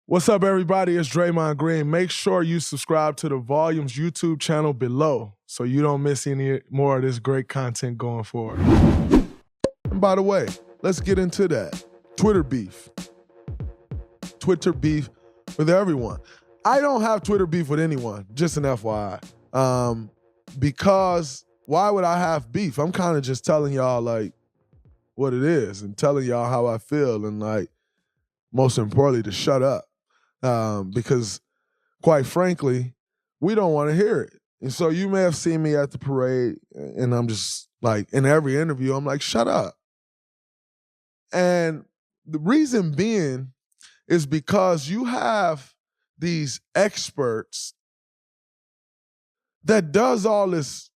What's up, everybody? It's Draymond Green. Make sure you subscribe to the Volumes YouTube channel below so you don't miss any more of this great content going forward. And by the way, let's get into that. Twitter beef. Twitter beef with everyone. I don't have Twitter beef with anyone, just an FYI. Because why would I have beef? I'm kind of just telling y'all like what it is and telling y'all how I feel and like most importantly to shut up. Because quite frankly, we don't want to hear it. And so you may have seen me at the parade and I'm just like, in every interview, I'm like, shut up. And the reason being is because you have these experts that does all this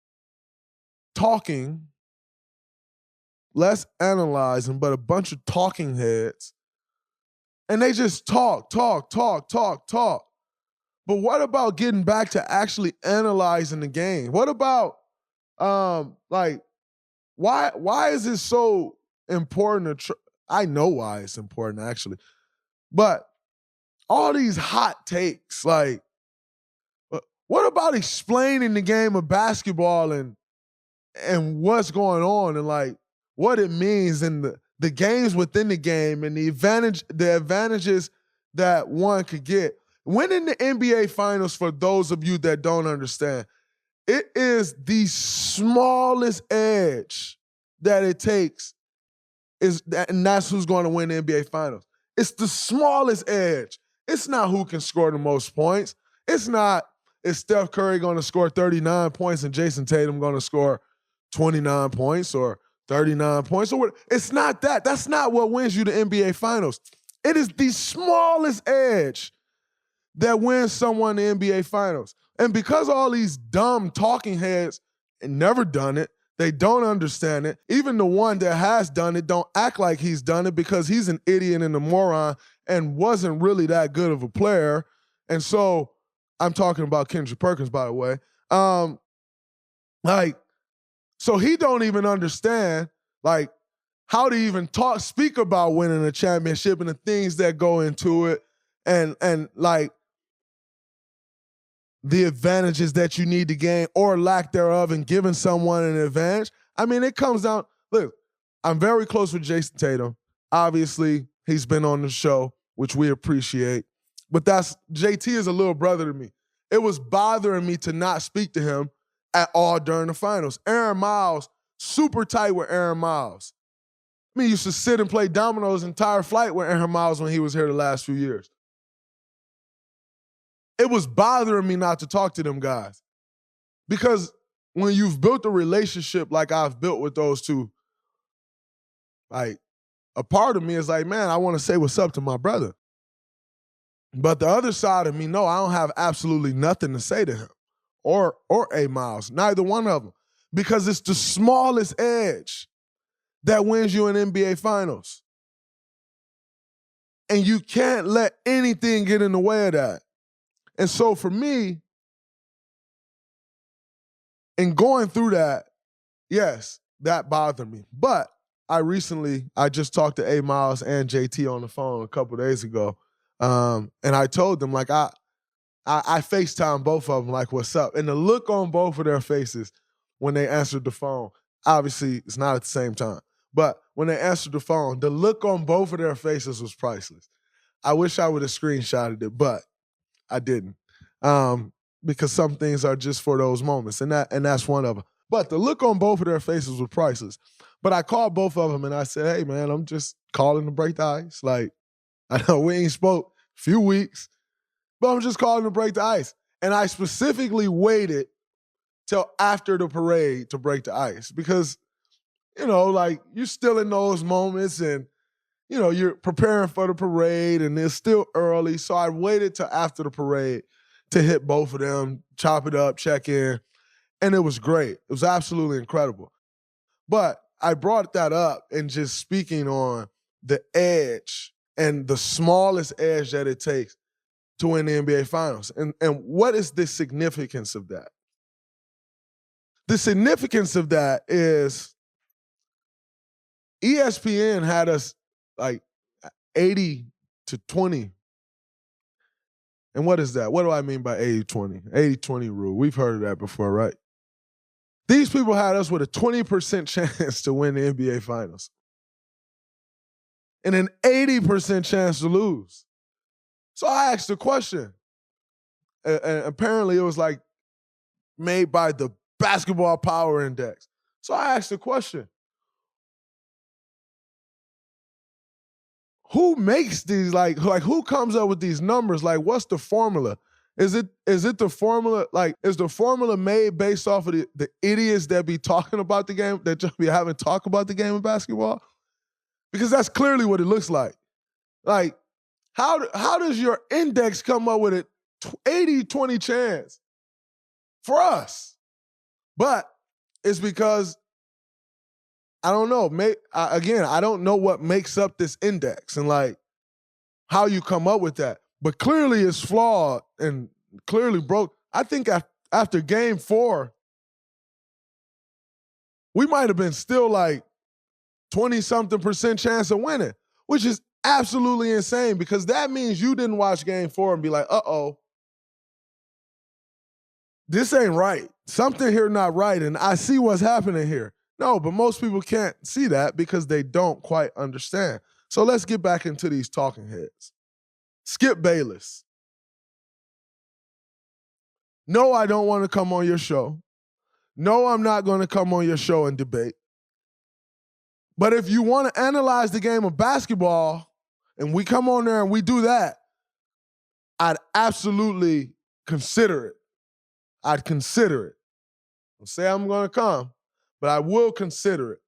talking, less analyzing, but a bunch of talking heads. And they just talk. But what about getting back to actually analyzing the game? What about why is it so important I know why it's important actually. But all these hot takes, like what about explaining the game of basketball and what's going on and like what it means and the games within the game and the advantages that one could get. Winning the NBA Finals, for those of you that don't understand, it is the smallest edge that it takes, and that's who's going to win the NBA Finals. It's the smallest edge. It's not who can score the most points. It's not is Steph Curry going to score 39 points and Jason Tatum going to score 29 points or 39 points or what. It's not that. That's not what wins you the NBA Finals. It is the smallest edge that wins someone the NBA Finals. And because all these dumb talking heads never done it, they don't understand it. Even the one that has done it don't act like he's done it because he's an idiot and a moron and wasn't really that good of a player. And so I'm talking about Kendrick Perkins, by the way. So he don't even understand like how to even speak about winning a championship and the things that go into it and like the advantages that you need to gain or lack thereof and giving someone an advantage. I mean, it comes down, look, I'm very close with Jason Tatum. Obviously, he's been on the show, which we appreciate. But JT is a little brother to me. It was bothering me to not speak to him at all during the finals. Aaron Miles, super tight with Aaron Miles. I mean, used to sit and play dominoes entire flight with Aaron Miles when he was here the last few years. It was bothering me not to talk to them guys. Because when you've built a relationship like I've built with those two, like a part of me is like, man, I want to say what's up to my brother. But the other side of me, no, I don't have absolutely nothing to say to him or A. Miles, neither one of them. Because it's the smallest edge that wins you an NBA Finals. And you can't let anything get in the way of that. And so for me, in going through that, yes, that bothered me. But I just talked to A. Miles and JT on the phone a couple days ago. And I told them, like, I FaceTime both of them, like, what's up? And the look on both of their faces when they answered the phone, obviously it's not at the same time, but when they answered the phone, the look on both of their faces was priceless. I wish I would have screenshotted it, but I didn't. Because some things are just for those moments, and that's one of them. But the look on both of their faces was priceless. But I called both of them and I said, hey, man, I'm just calling to break the ice. Like, I know we ain't spoke a few weeks, but I'm just calling to break the ice. And I specifically waited till after the parade to break the ice because, like you're still in those moments and, you're preparing for the parade and it's still early. So I waited till after the parade to hit both of them, chop it up, check in. And it was great. It was absolutely incredible. But I brought that up and just speaking on the edge and the smallest edge that it takes to win the NBA Finals. And what is the significance of that? The significance of that is ESPN had us like 80-20 And what is that? What do I mean by 80-20? 80-20 rule. We've heard of that before, right? These people had us with a 20% chance to win the NBA Finals and an 80% chance to lose. So I asked a question. And apparently it was like made by the Basketball Power Index. So I asked the question. Who makes these, like who comes up with these numbers? Like, what's the formula? Is it the formula, like, is the formula made based off of the idiots that be talking about the game, that just be having talk about the game of basketball? Because that's clearly what it looks like. Like, how does your index come up with an 80-20 chance for us? But it's because, I don't know. I don't know what makes up this index and like how you come up with that. But clearly it's flawed and clearly broke. I think after game 4, we might have been still like 20-something% chance of winning, which is absolutely insane because that means you didn't watch game 4 and be like, uh-oh, this ain't right. Something here not right, and I see what's happening here. No, but most people can't see that because they don't quite understand. So let's get back into these talking heads. Skip Bayless. No, I don't want to come on your show. No, I'm not going to come on your show and debate. But if you want to analyze the game of basketball and we come on there and we do that, I'd absolutely consider it. I'd consider it. I'll say I'm going to come, but I will consider it.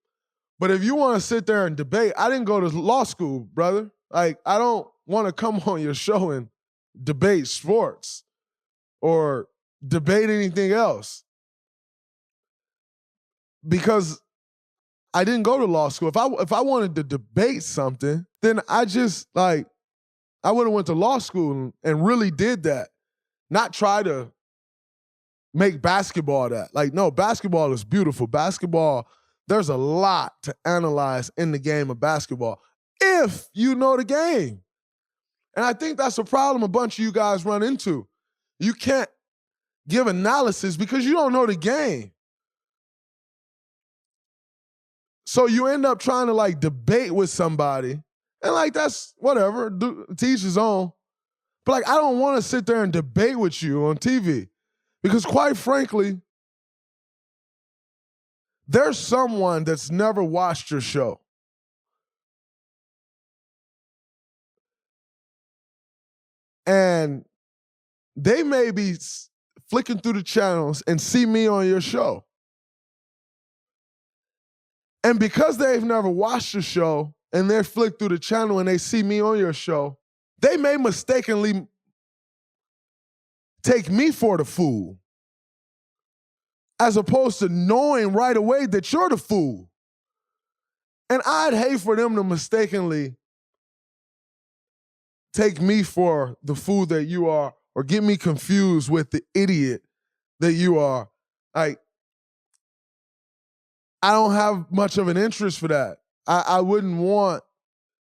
But if you want to sit there and debate, I didn't go to law school, brother. Like, I don't want to come on your show and debate sports or debate anything else because I didn't go to law school. If I wanted to debate something, then I would have went to law school and really did that, not try to make basketball that. Like, no, basketball is beautiful. Basketball, there's a lot to analyze in the game of basketball if you know the game. And I think that's a problem a bunch of you guys run into. You can't give analysis because you don't know the game. So you end up trying to like debate with somebody and like that's whatever, teach his own. But like I don't want to sit there and debate with you on TV because quite frankly, there's someone that's never watched your show. And they may be flicking through the channels and see me on your show. And because they've never watched the show and they flick through the channel and they see me on your show, they may mistakenly take me for the fool as opposed to knowing right away that you're the fool. And I'd hate for them to mistakenly take me for the fool that you are or get me confused with the idiot that you are. Like, I don't have much of an interest for that. I wouldn't want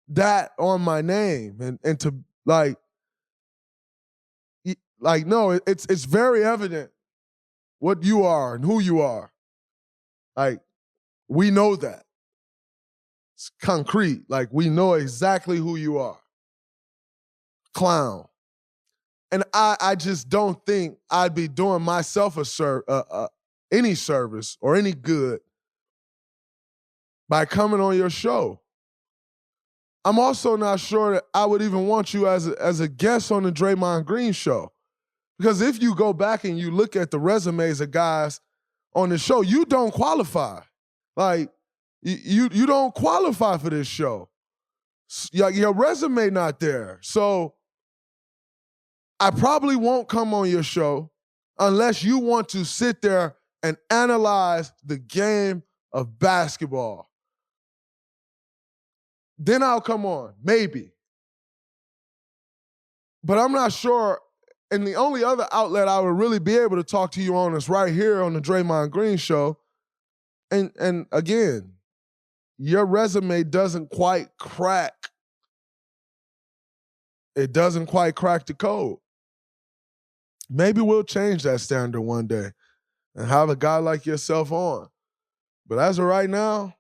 that on my name and to like no, it's very evident what you are and who you are. Like, we know that. It's concrete. Like, we know exactly who you are. Clown. And I just don't think I'd be doing myself any service or any good by coming on your show. I'm also not sure that I would even want you as a guest on the Draymond Green Show. Because if you go back and you look at the resumes of guys on the show, you don't qualify. Like, you don't qualify for this show. Your resume not there. So I probably won't come on your show unless you want to sit there and analyze the game of basketball. Then I'll come on, maybe. But I'm not sure, and the only other outlet I would really be able to talk to you on is right here on the Draymond Green Show. And again, your resume doesn't quite crack. It doesn't quite crack the code. Maybe we'll change that standard one day and have a guy like yourself on. But as of right now,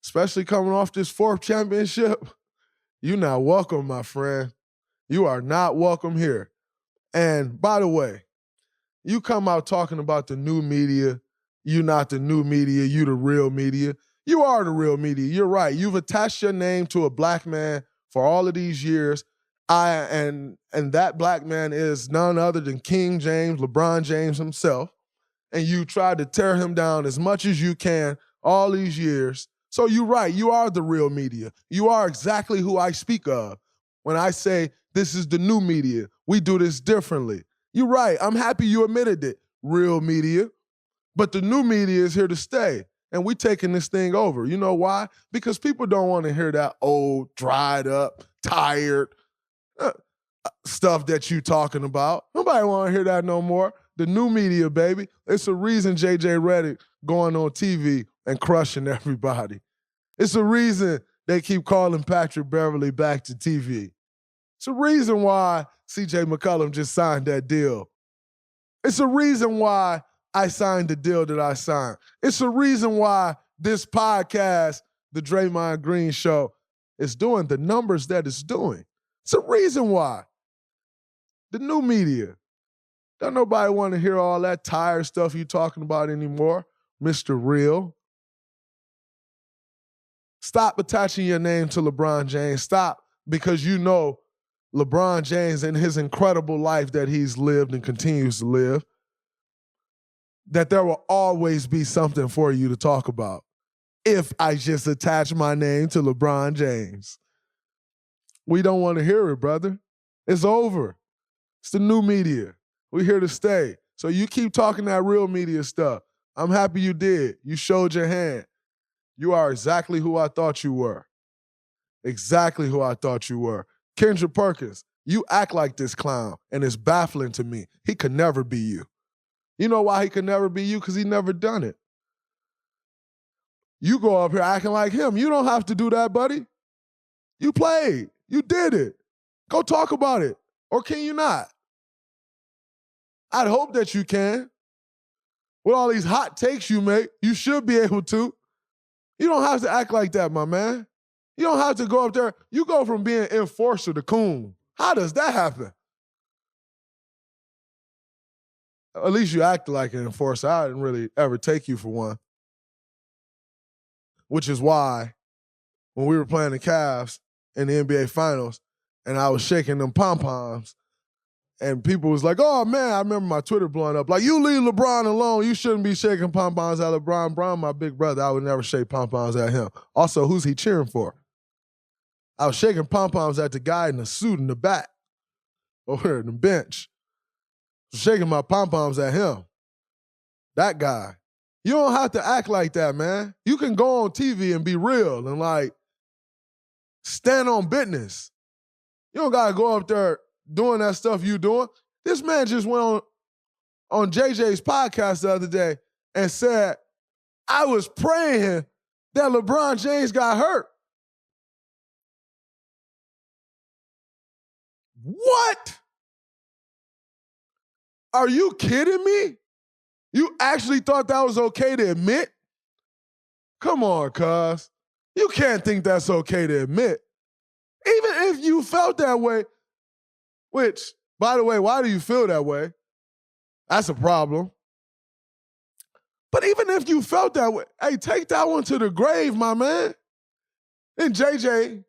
especially coming off this 4th championship, you're not welcome, my friend. You are not welcome here. And by the way, you come out talking about the new media. You're not the new media. You the real media. You are the real media. You're right. You've attached your name to a black man for all of these years. And that black man is none other than King James, LeBron James himself. And you tried to tear him down as much as you can all these years. So you're right. You are the real media. You are exactly who I speak of when I say this is the new media. We do this differently. You're right. I'm happy you admitted it, real media. But the new media is here to stay. And we taking this thing over. You know why? Because people don't want to hear that old, dried up, tired stuff that you talking about. Nobody want to hear that no more. The new media, baby. It's a reason J.J. Redick going on TV and crushing everybody. It's a reason they keep calling Patrick Beverly back to TV. It's a reason why C.J. McCollum just signed that deal. It's a reason why I signed the deal that I signed. It's a reason why this podcast, the Draymond Green Show, is doing the numbers that it's doing. It's a reason why. The new media. Don't nobody want to hear all that tired stuff you talking about anymore, Mr. Real. Stop attaching your name to LeBron James. Stop, because you know LeBron James and his incredible life that he's lived and continues to live, that there will always be something for you to talk about if I just attach my name to LeBron James. We don't want to hear it, brother. It's over. It's the new media. We're here to stay. So you keep talking that real media stuff. I'm happy you did. You showed your hand. You are exactly who I thought you were. Exactly who I thought you were. Kendrick Perkins, you act like this clown, and it's baffling to me. He could never be you. You know why he could never be you? Because he never done it. You go up here acting like him. You don't have to do that, buddy. You played. You did it. Go talk about it. Or can you not? I'd hope that you can. With all these hot takes you make, you should be able to. You don't have to act like that, my man. You don't have to go up there. You go from being enforcer to coon. How does that happen? At least you act like an enforcer. I didn't really ever take you for one. Which is why when we were playing the Cavs in the NBA Finals and I was shaking them pom-poms and people was like, oh, man, I remember my Twitter blowing up. Like, you leave LeBron alone. You shouldn't be shaking pom-poms at LeBron. Brown, my big brother, I would never shake pom-poms at him. Also, who's he cheering for? I was shaking pom-poms at the guy in the suit in the back over in the bench. Shaking my pom-poms at him. That guy. You don't have to act like that, man. You can go on TV and be real and, like, stand on business. You don't got to go up there doing that stuff you doing. This man just went on JJ's podcast the other day and said, I was praying that LeBron James got hurt. What? Are you kidding me? You actually thought that was okay to admit? Come on, cuz. You can't think that's okay to admit. Even if you felt that way, which, by the way, why do you feel that way? That's a problem. But even if you felt that way, hey, take that one to the grave, my man. And JJ,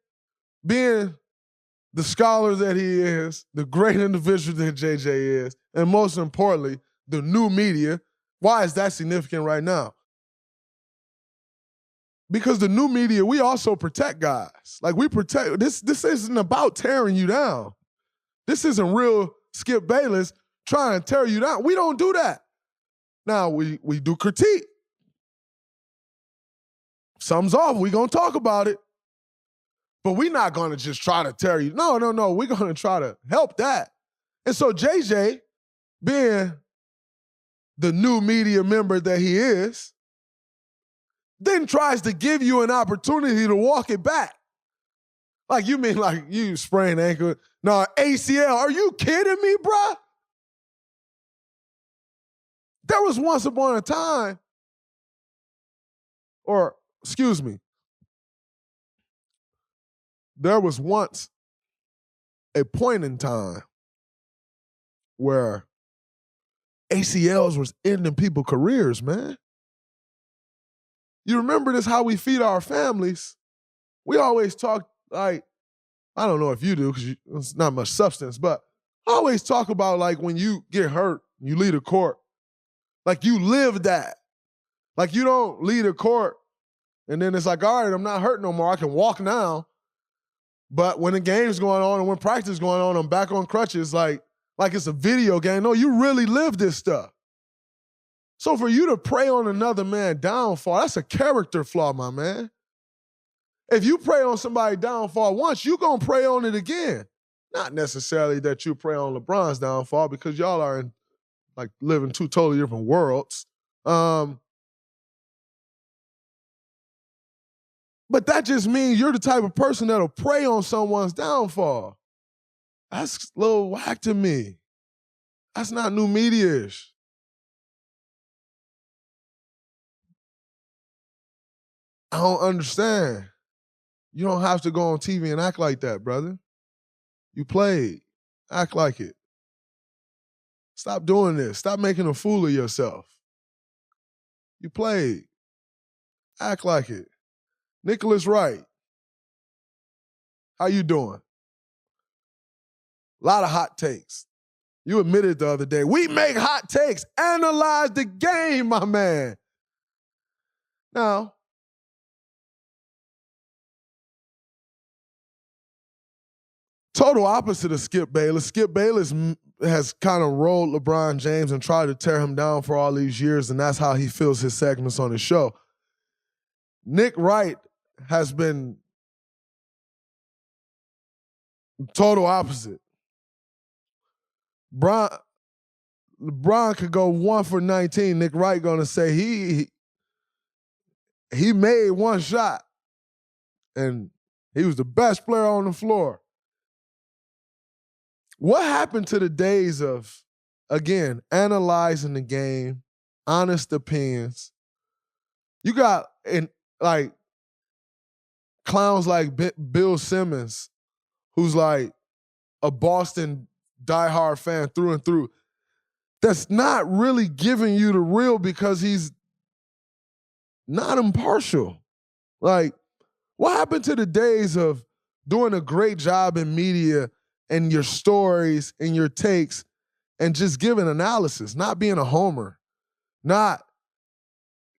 being the scholar that he is, the great individual that JJ is, and most importantly, the new media, why is that significant right now? Because the new media, we also protect guys. Like, we protect, this isn't about tearing you down. This isn't real Skip Bayless trying to tear you down. We don't do that. Now, we do critique. Something's off, we're going to talk about it. But we're not going to just try to tear you. No. We're going to try to help that. And so JJ, being the new media member that he is, then tries to give you an opportunity to walk it back. Like, you mean like you sprained ankle? No, ACL. Are you kidding me, bruh? There was once upon a time, or excuse me, there was once a point in time where ACLs was ending people's careers, man. You remember this, how we feed our families? We always talk like, I don't know if you do because it's not much substance, but I always talk about like when you get hurt, you leave the court, like you live that. Like you don't leave the court and then it's like, all right, I'm not hurt no more. I can walk now. But when the game's going on and when practice is going on, I'm back on crutches like it's a video game. No, you really live this stuff. So for you to prey on another man's downfall, that's a character flaw, my man. If you prey on somebody's downfall once, you're going to prey on it again. Not necessarily that you prey on LeBron's downfall because y'all are in, like, living two totally different worlds. But that just means you're the type of person that'll prey on someone's downfall. That's a little whack to me. That's not new media-ish. I don't understand. You don't have to go on TV and act like that, brother. You played. Act like it. Stop doing this. Stop making a fool of yourself. You played. Act like it. Nicholas Wright. How you doing? A lot of hot takes. You admitted the other day, we make hot takes. Analyze the game, my man. Now, total opposite of Skip Bayless. Skip Bayless has kind of rolled LeBron James and tried to tear him down for all these years, and that's how he fills his segments on his show. Nick Wright has been total opposite. LeBron could go 1 for 19. Nick Wright gonna say he made one shot, and he was the best player on the floor. What happened to the days of, again, analyzing the game, honest opinions? You got like clowns like Bill Simmons, who's like a Boston diehard fan through and through, that's not really giving you the real because he's not impartial. Like, what happened to the days of doing a great job in media and your stories and your takes and just giving analysis, not being a homer, not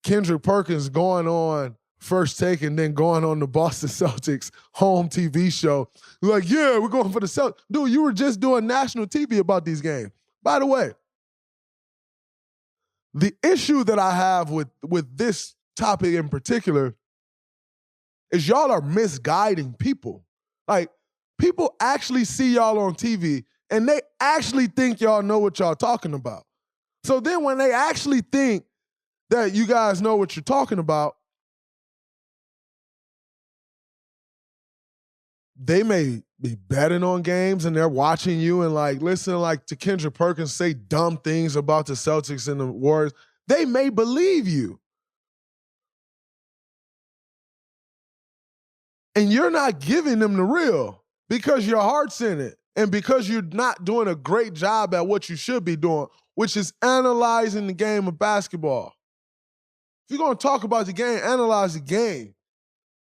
Kendrick Perkins going on First Take and then going on the Boston Celtics home TV show. Like, yeah, we're going for the Celtics. Dude, you were just doing national TV about these games. By the way, the issue that I have with this topic in particular is y'all are misguiding people. Like, people actually see y'all on TV and they actually think y'all know what y'all talking about. So then when they actually think that you guys know what you're talking about, they may be betting on games and they're watching you and like listening like to Kendrick Perkins say dumb things about the Celtics and the Warriors. They may believe you. And you're not giving them the real because your heart's in it and because you're not doing a great job at what you should be doing, which is analyzing the game of basketball. If you're going to talk about the game, analyze the game.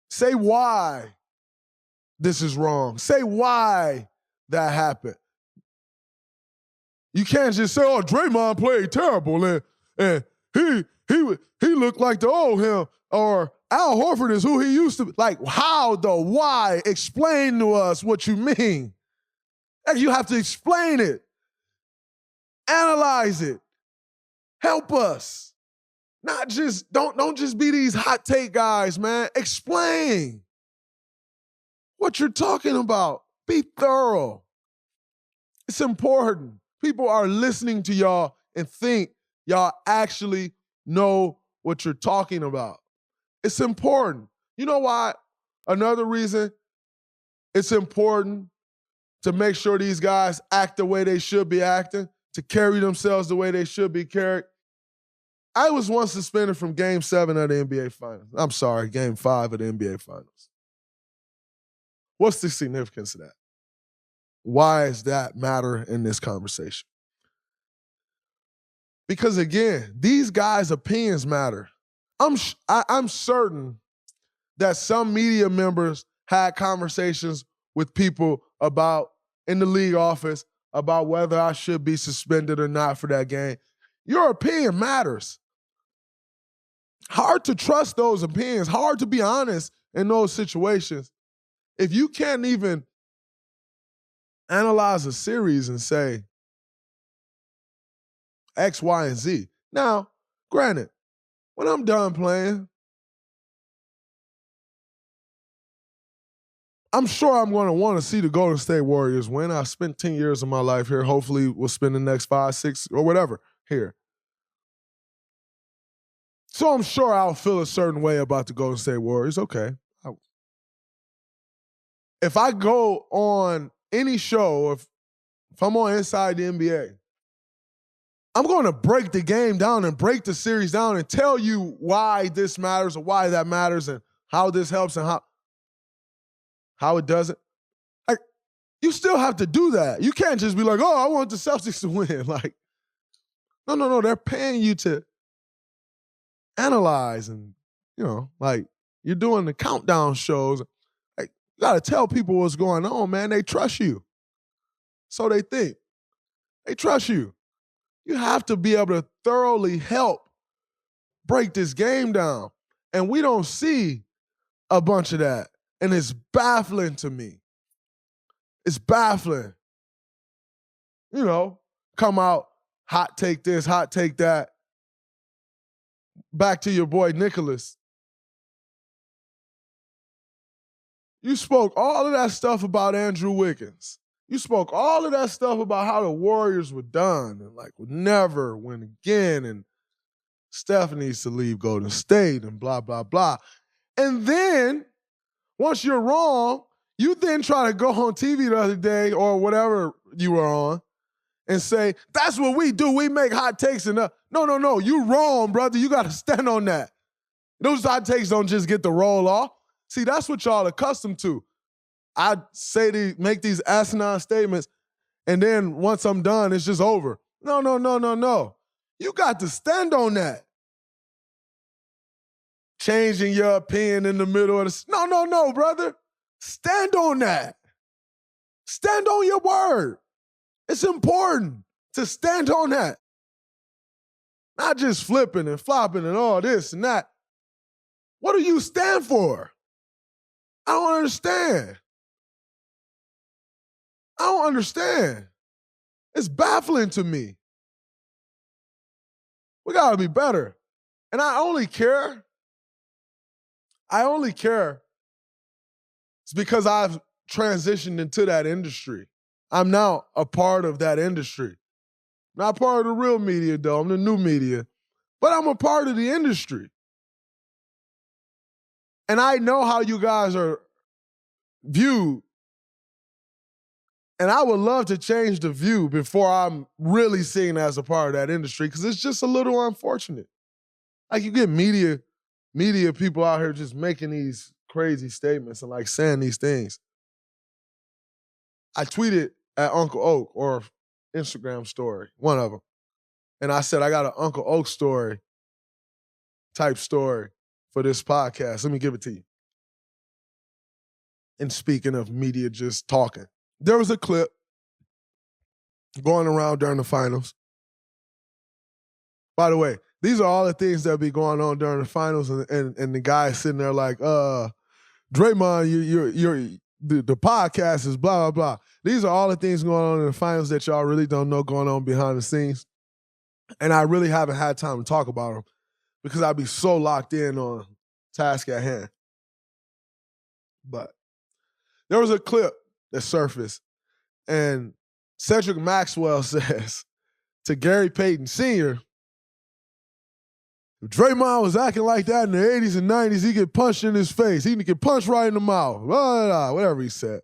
Say why this is wrong. Say why that happened. You can't just say, oh, Draymond played terrible and he looked like the old him, or Al Horford is who he used to be. Like, how though? Why? Explain to us what you mean. Like, you have to explain it. Analyze it. Help us. Not just, don't just be these hot take guys, man. Explain what you're talking about. Be thorough. It's important. People are listening to y'all and think y'all actually know what you're talking about. It's important. You know why? Another reason it's important to make sure these guys act the way they should be acting, to carry themselves the way they should be carried. I was once suspended from Game 7 of the NBA Finals. I'm sorry, Game 5 of the NBA Finals. What's the significance of that? Why does that matter in this conversation? Because again, these guys' opinions matter. I'm certain that some media members had conversations with people about in the league office about whether I should be suspended or not for that game. Your opinion matters. Hard to trust those opinions, hard to be honest in those situations. If you can't even analyze a series and say X, Y, and Z. Now, granted, when I'm done playing, I'm sure I'm going to want to see the Golden State Warriors win. I spent 10 years of my life here. Hopefully, we'll spend the next 5, 6, or whatever here. So I'm sure I'll feel a certain way about the Golden State Warriors. Okay. If I go on any show, if I'm on Inside the NBA, I'm going to break the game down and break the series down and tell you why this matters or why that matters and how this helps and how it doesn't. Like, you still have to do that. You can't just be like, oh, I want the Celtics to win. Like, no. They're paying you to analyze and, like you're doing the countdown shows. Like, you got to tell people what's going on, man. They trust you. So they think. They trust you. You have to be able to thoroughly help break this game down. And we don't see a bunch of that. And it's baffling to me. It's baffling. Come out, hot take this, hot take that. Back to your boy Nicholas. You spoke all of that stuff about Andrew Wiggins. You spoke all of that stuff about how the Warriors were done and would never win again and Steph needs to leave Golden State and blah, blah, blah. And then, once you're wrong, you then try to go on TV the other day or whatever you were on and say, that's what we do. We make hot takes. And no. You wrong, brother. You got to stand on that. Those hot takes don't just get the roll off. See, that's what y'all accustomed to. I make these asinine statements, and then once I'm done, it's just over. No. You got to stand on that. Changing your opinion in the middle of the... No, brother. Stand on that. Stand on your word. It's important to stand on that. Not just flipping and flopping and all this and that. What do you stand for? I don't understand. It's baffling to me. We got to be better. And I only care. It's because I've transitioned into that industry. I'm now a part of that industry. Not part of the real media, though. I'm the new media. But I'm a part of the industry. And I know how you guys are viewed. And I would love to change the view before I'm really seen as a part of that industry because it's just a little unfortunate. Like, you get media people out here just making these crazy statements and saying these things. I tweeted at Uncle Oak or Instagram story, one of them. And I said, I got an Uncle Oak story type story for this podcast. Let me give it to you. And speaking of media just talking, there was a clip going around during the finals. By the way, these are all the things that be going on during the finals, and the guy sitting there like, Draymond, the podcast is blah, blah, blah. These are all the things going on in the finals that y'all really don't know going on behind the scenes. And I really haven't had time to talk about them because I'd be so locked in on task at hand. But there was a clip that surfaced, and Cedric Maxwell says to Gary Payton Sr., if Draymond was acting like that in the 80s and 90s, he get punched in his face. He get punched right in the mouth. Blah, blah, blah, whatever he said.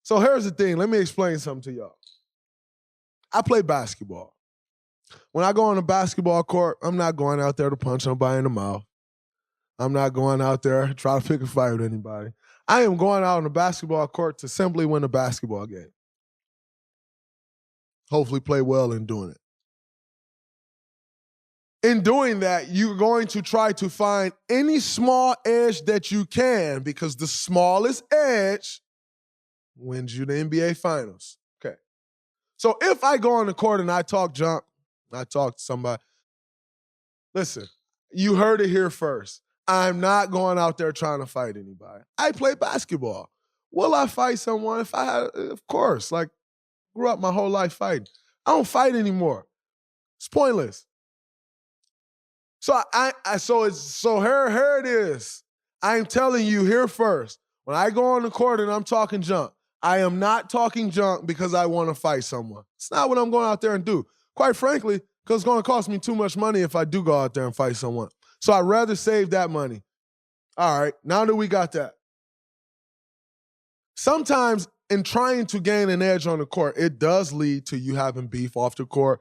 So here's the thing. Let me explain something to y'all. I play basketball. When I go on a basketball court, I'm not going out there to punch somebody in the mouth. I'm not going out there to try to pick a fight with anybody. I am going out on the basketball court to simply win a basketball game. Hopefully play well in doing it. In doing that, you're going to try to find any small edge that you can, because the smallest edge wins you the NBA Finals. Okay. So if I go on the court and I talk junk, I talk to somebody, listen, you heard it here first. I'm not going out there trying to fight anybody. I play basketball. Will I fight someone? If I had, of course. Like, grew up my whole life fighting. I don't fight anymore. It's pointless. So here it is. I'm telling you here first. When I go on the court and I'm talking junk, I am not talking junk because I want to fight someone. It's not what I'm going out there and do. Quite frankly, because it's going to cost me too much money if I do go out there and fight someone. So I'd rather save that money. All right, now that we got that. Sometimes in trying to gain an edge on the court, it does lead to you having beef off the court,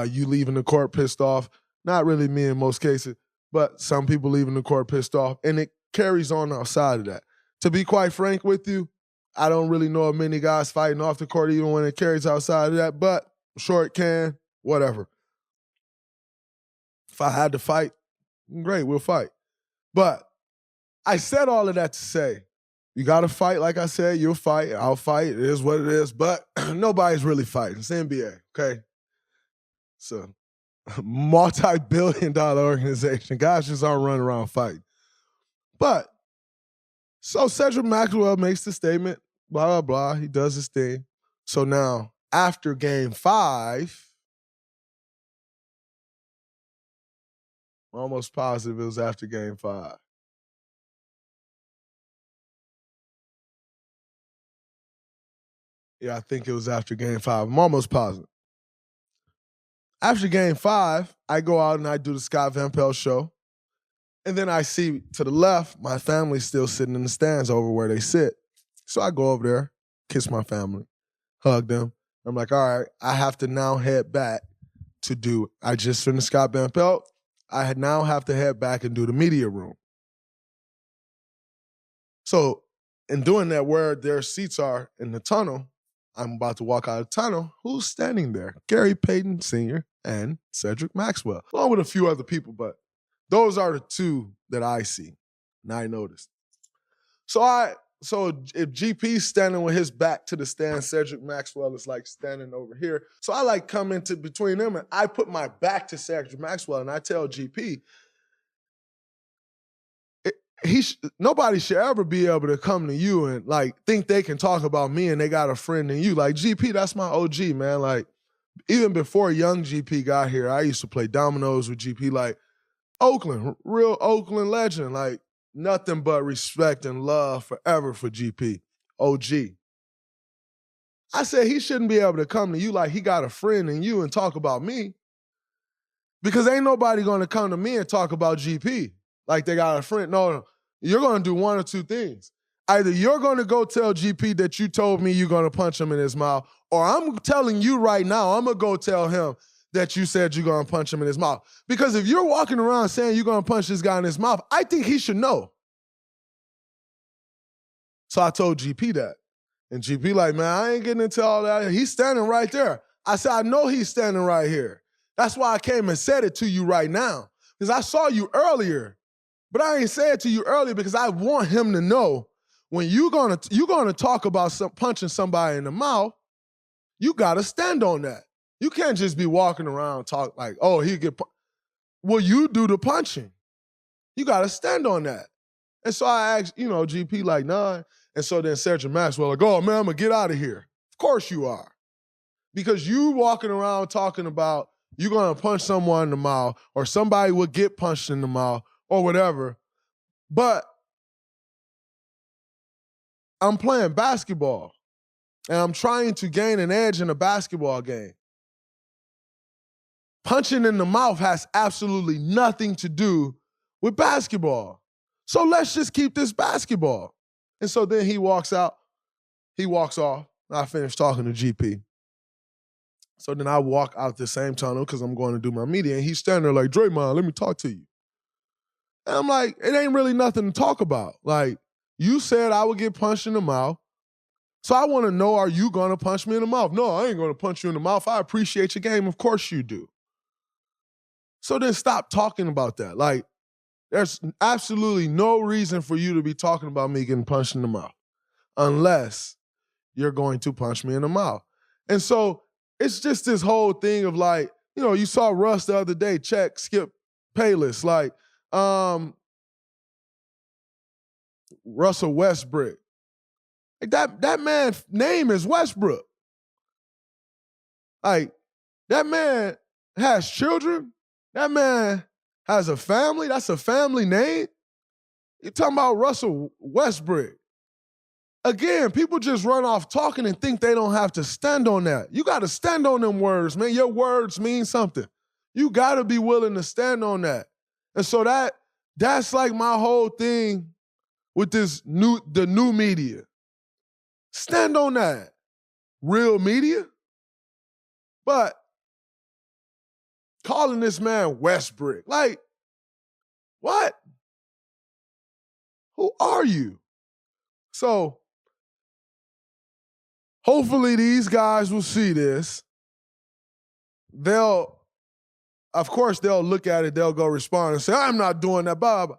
you leaving the court pissed off. Not really me in most cases, but some people leaving the court pissed off, and it carries on outside of that. To be quite frank with you, I don't really know of many guys fighting off the court even when it carries outside of that, but I'm sure it can, whatever. If I had to fight, great, we'll fight. But I said all of that to say, you got to fight, like I said, you'll fight, I'll fight, it is what it is, but nobody's really fighting. It's the NBA, okay? So multi-billion-dollar organization. Guys just aren't running around fighting. But, so Cedric Maxwell makes the statement, blah, blah, blah. He does his thing. So now, after Game 5, I'm almost positive it was after Game 5. Yeah, I think it was after Game 5. I'm almost positive. After Game 5, I go out and I do the Scott Van Pelt show. And then I see to the left, my family's still sitting in the stands over where they sit. So I go over there, kiss my family, hug them. I'm like, all right, I have to now head back to do, I just finished Scott Van Pelt. I now have to head back and do the media room. So in doing that, where their seats are in the tunnel, I'm about to walk out of the tunnel. Who's standing there? Gary Payton Sr. and Cedric Maxwell, along with a few other people, but those are the two that I see, and I noticed. So if GP's standing with his back to the stand, Cedric Maxwell is like standing over here. So I like come into between them, and I put my back to Cedric Maxwell, and I tell GP, nobody should ever be able to come to you and like think they can talk about me and they got a friend in you. Like, GP, that's my OG, man. Like, even before young GP got here, I used to play dominoes with GP. Like, Oakland, real Oakland legend. Like, nothing but respect and love forever for GP. OG. I said he shouldn't be able to come to you like he got a friend in you and talk about me, because ain't nobody going to come to me and talk about GP like they got a friend. No. You're going to do one or two things. Either you're going to go tell GP that you told me you're going to punch him in his mouth, or I'm telling you right now, I'm going to go tell him that you said you're going to punch him in his mouth. Because if you're walking around saying you're going to punch this guy in his mouth, I think he should know. So I told GP that. And GP like, man, I ain't getting into all that. He's standing right there. I said, I know he's standing right here. That's why I came and said it to you right now. Because I saw you earlier. But I ain't say it to you earlier because I want him to know when you're gonna talk about punching somebody in the mouth, you gotta stand on that. You can't just be walking around talk like, oh, he get. Well, you do the punching. You gotta stand on that. And so I asked, GP like, nah. And so then Cedric Maxwell like, oh man, I'm gonna get out of here. Of course you are, because you walking around talking about you're gonna punch someone in the mouth, or somebody will get punched in the mouth, or whatever, but I'm playing basketball, and I'm trying to gain an edge in a basketball game. Punching in the mouth has absolutely nothing to do with basketball. So let's just keep this basketball. And so then he walks out, he walks off, and I finish talking to GP. So then I walk out the same tunnel because I'm going to do my media, and he's standing there like, Draymond, let me talk to you. And I'm like, it ain't really nothing to talk about. Like, you said I would get punched in the mouth. So I want to know, are you going to punch me in the mouth? No, I ain't going to punch you in the mouth. I appreciate your game. Of course you do. So then stop talking about that. Like, there's absolutely no reason for you to be talking about me getting punched in the mouth unless you're going to punch me in the mouth. And so it's just this whole thing of like, you know, you saw Russ the other day, check Skip Bayless, like Russell Westbrook. Like that man's name is Westbrook. Like, that man has children. That man has a family. That's a family name. You're talking about Russell Westbrook. Again, people just run off talking and think they don't have to stand on that. You got to stand on them words, man. Your words mean something. You got to be willing to stand on that. And so that's like my whole thing with the new media. Stand on that. Real media. But calling this man Westbrook, like, what? Who are you? So hopefully these guys will see this. Of course, they'll look at it, they'll go respond and say, I'm not doing that, Bob.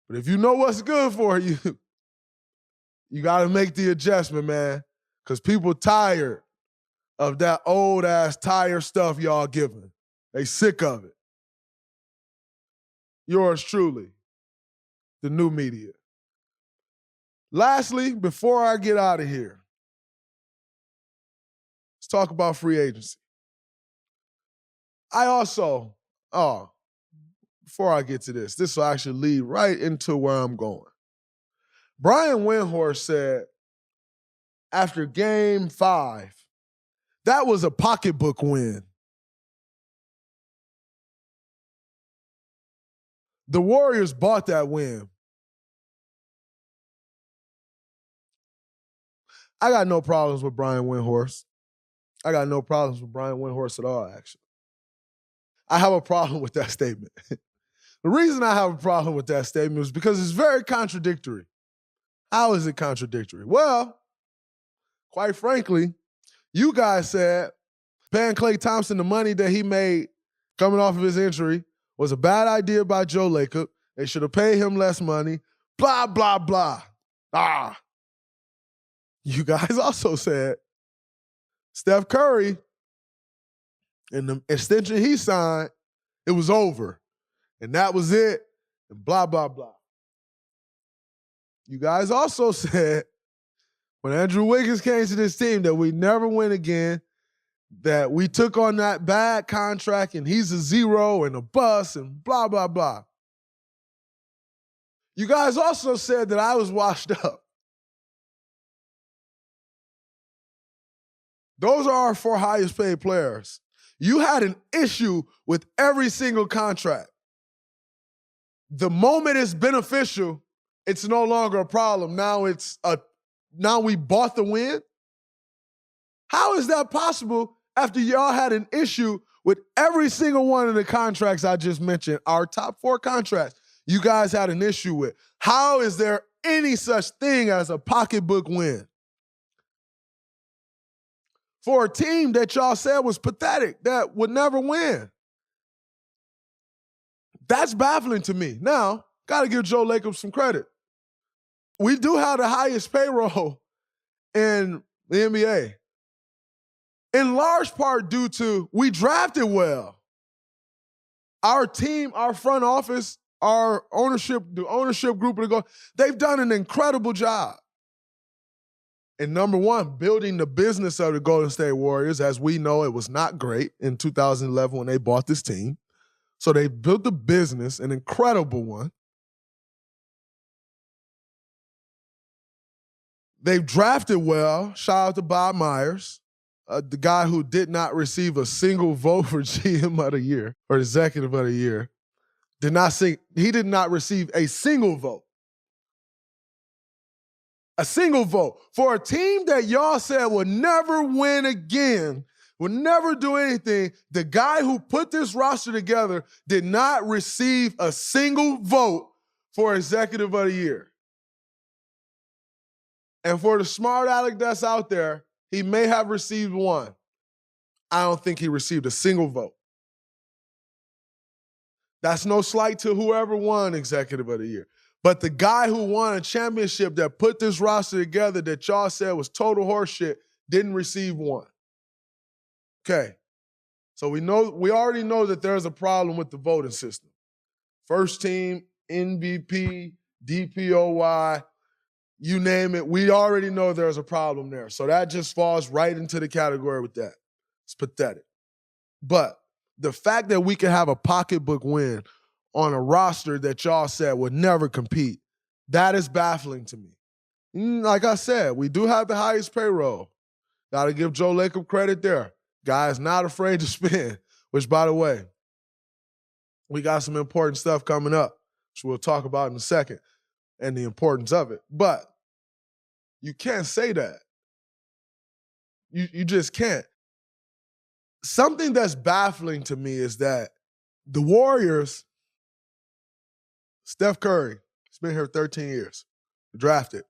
But if you know what's good for you, you got to make the adjustment, man, because people tired of that old-ass tired stuff y'all giving. They sick of it. Yours truly, the new media. Lastly, before I get out of here, let's talk about free agency. Before I get to this will actually lead right into where I'm going. Brian Windhorst said after game 5, that was a pocketbook win. The Warriors bought that win. I got no problems with Brian Windhorst. I got no problems with Brian Windhorst at all, actually. I have a problem with that statement. The reason I have a problem with that statement is because it's very contradictory. How is it contradictory? Well, quite frankly, you guys said paying Klay Thompson the money that he made coming off of his injury was a bad idea by Joe Lacob. They should have paid him less money. Blah, blah, blah. You guys also said Steph Curry, in the extension he signed, it was over. And that was it. And blah, blah, blah. You guys also said when Andrew Wiggins came to this team that we never win again, that we took on that bad contract and he's a zero and a bust and blah, blah, blah. You guys also said that I was washed up. Those are our 4 highest paid players. You had an issue with every single contract. The moment it's beneficial, it's no longer a problem. Now we bought the win. How is that possible after y'all had an issue with every single one of the contracts I just mentioned, our top 4 contracts, you guys had an issue with? How is there any such thing as a pocketbook win? For a team that y'all said was pathetic, that would never win. That's baffling to me. Now, got to give Joe Lacob some credit. We do have the highest payroll in the NBA. In large part due to we drafted well. Our team, our front office, our ownership, the ownership group, they've done an incredible job. And number one, building the business of the Golden State Warriors. As we know, it was not great in 2011 when they bought this team. So they built the business, an incredible one. They've drafted well. Shout out to Bob Myers, the guy who did not receive a single vote for GM of the year or Executive of the year. He did not receive a single vote. A single vote. For a team that y'all said would never win again, would never do anything. The guy who put this roster together did not receive a single vote for Executive of the Year. And for the smart aleck that's out there, he may have received one. I don't think he received a single vote. That's no slight to whoever won Executive of the Year. But the guy who won a championship that put this roster together that y'all said was total horseshit didn't receive one. Okay. So we already know that there's a problem with the voting system. First team, MVP, DPOY, you name it, we already know there's a problem there. So that just falls right into the category with that. It's pathetic. But the fact that we can have a pocketbook win on a roster that y'all said would never compete, that is baffling to me. Like I said, we do have the highest payroll. Got to give Joe Lacob credit there. Guy is not afraid to spend, which, by the way, we got some important stuff coming up, which we'll talk about in a second, and the importance of it. But you can't say that. You just can't. Something that's baffling to me is that the Warriors, Steph Curry, he's been here 13 years, drafted.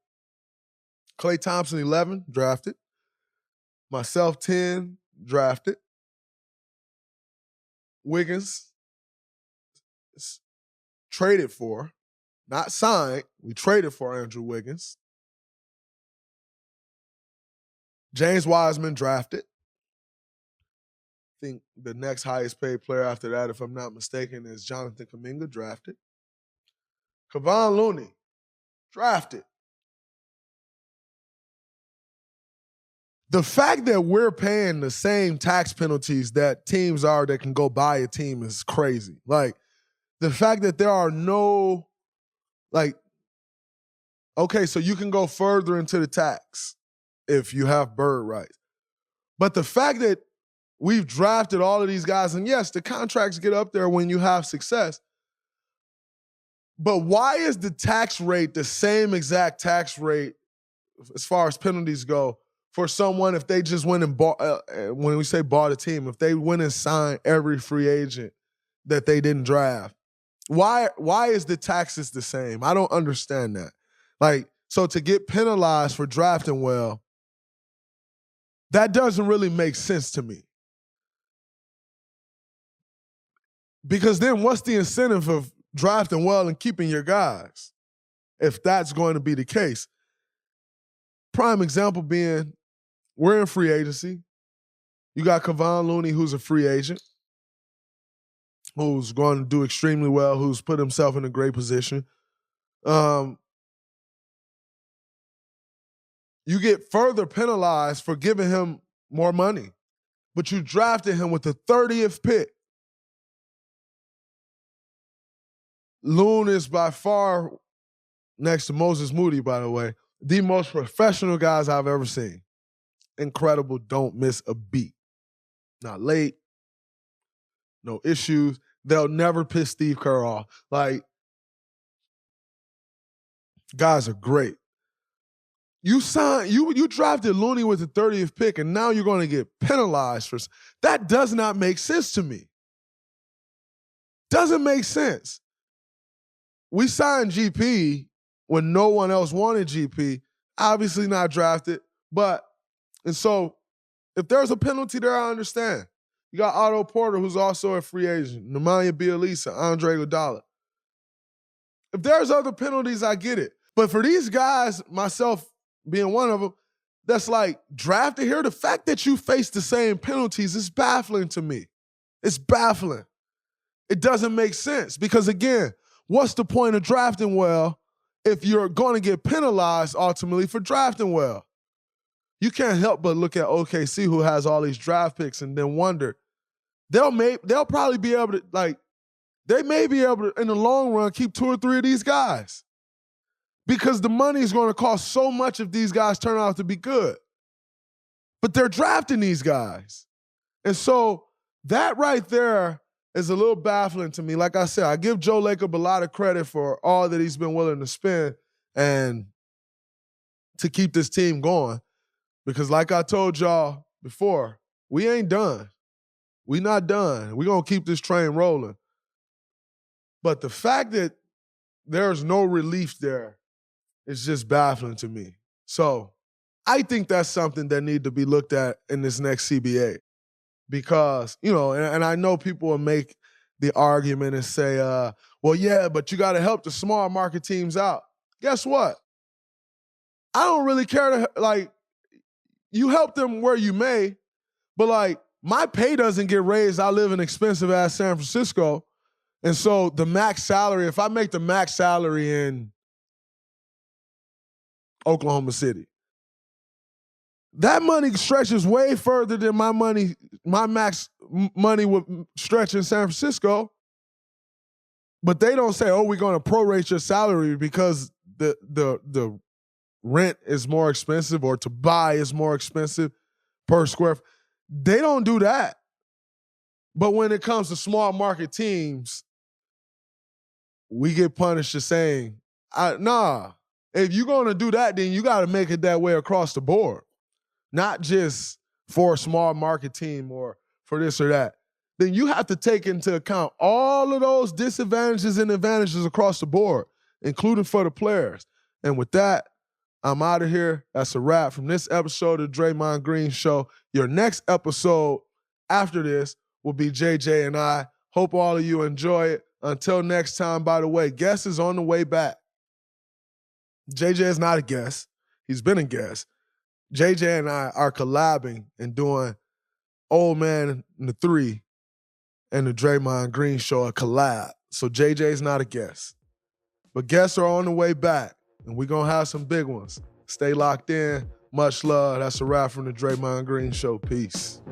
Klay Thompson, 11, drafted. Myself, 10, drafted. Wiggins, traded for, not signed. We traded for Andrew Wiggins. James Wiseman, drafted. I think the next highest paid player after that, if I'm not mistaken, is Jonathan Kuminga, drafted. Kevon Looney, drafted. The fact that we're paying the same tax penalties that teams are that can go buy a team is crazy. Like, the fact that there are no, like, okay, so you can go further into the tax if you have bird rights. But the fact that we've drafted all of these guys, and yes, the contracts get up there when you have success, but why is the tax rate the same exact tax rate as far as penalties go for someone if they just went and bought, when we say bought a team, if they went and signed every free agent that they didn't draft? Why is the taxes the same? I don't understand that. Like, so to get penalized for drafting well, that doesn't really make sense to me. Because then what's the incentive of drafting well and keeping your guys if that's going to be the case? Prime example being, we're in free agency. You got Kevon Looney, who's a free agent, who's going to do extremely well, who's put himself in a great position. You get further penalized for giving him more money, but you drafted him with the 30th pick. Loon is by far, next to Moses Moody, by the way, the most professional guys I've ever seen. Incredible, don't miss a beat. Not late, no issues. They'll never piss Steve Kerr off. Like, guys are great. You drafted Looney with the 30th pick, and now you're going to get penalized for that. Does not make sense to me. Doesn't make sense. We signed GP when no one else wanted GP, obviously not drafted, and so if there's a penalty there, I understand. You got Otto Porter, who's also a free agent, Nemanja Bjelica, Andre Iguodala. If there's other penalties, I get it. But for these guys, myself being one of them, that's like drafted here, the fact that you face the same penalties is baffling to me. It's baffling. It doesn't make sense because, again, what's the point of drafting well if you're going to get penalized ultimately for drafting well? You can't help but look at OKC, who has all these draft picks, and then wonder, they'll probably be able to, like, they may be able to, in the long run, keep 2 or 3 of these guys because the money is going to cost so much if these guys turn out to be good. But they're drafting these guys. And so that right there is a little baffling to me. Like I said, I give Joe Lacob a lot of credit for all that he's been willing to spend and to keep this team going. Because like I told y'all before, We ain't done. We not done. We gonna keep this train rolling. But the fact that there's no relief there is just baffling to me. So I think that's something that need to be looked at in this next CBA. Because, and I know people will make the argument and say, well, yeah, but you got to help the small market teams out. Guess what? I don't really care you help them where you may, but my pay doesn't get raised. I live in expensive ass San Francisco. And so the max salary, if I make the max salary in Oklahoma City, that money stretches way further than my max money would stretch in San Francisco. But they don't say, oh, we're going to prorate your salary because the rent is more expensive or to buy is more expensive per square. They don't do that. But when it comes to small market teams, we get punished for saying, nah, if you're going to do that, then you got to make it that way across the board. Not just for a small market team or for this or that. Then you have to take into account all of those disadvantages and advantages across the board, including for the players. And with that, I'm out of here. That's a wrap from this episode of Draymond Green Show. Your next episode after this will be JJ and I. Hope all of you enjoy it. Until next time, by the way, guest is on the way back. JJ is not a guest. He's been a guest. JJ and I are collabing and doing Old Man and the Three and the Draymond Green Show a collab. So JJ's not a guest. But guests are on the way back, and we're going to have some big ones. Stay locked in. Much love. That's a wrap from the Draymond Green Show. Peace.